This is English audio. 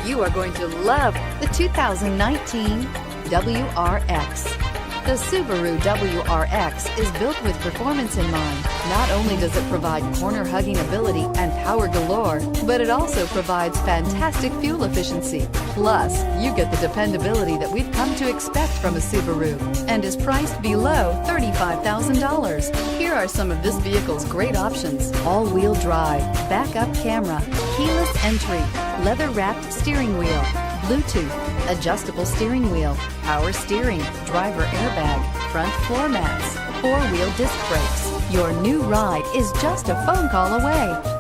You are going to love the 2019 WRX. The Subaru WRX is built with performance in mind. Not only does it provide corner-hugging ability and power galore, but it also provides fantastic fuel efficiency. Plus, you get the dependability that we've come to expect from a Subaru and is priced below $35,000. Here are some of this vehicle's great options: all-wheel drive, backup camera, keyless entry, leather-wrapped steering wheel, Bluetooth, adjustable steering wheel, power steering, driver airbag, front floor mats, four-wheel disc brakes. Your new ride is just a phone call away.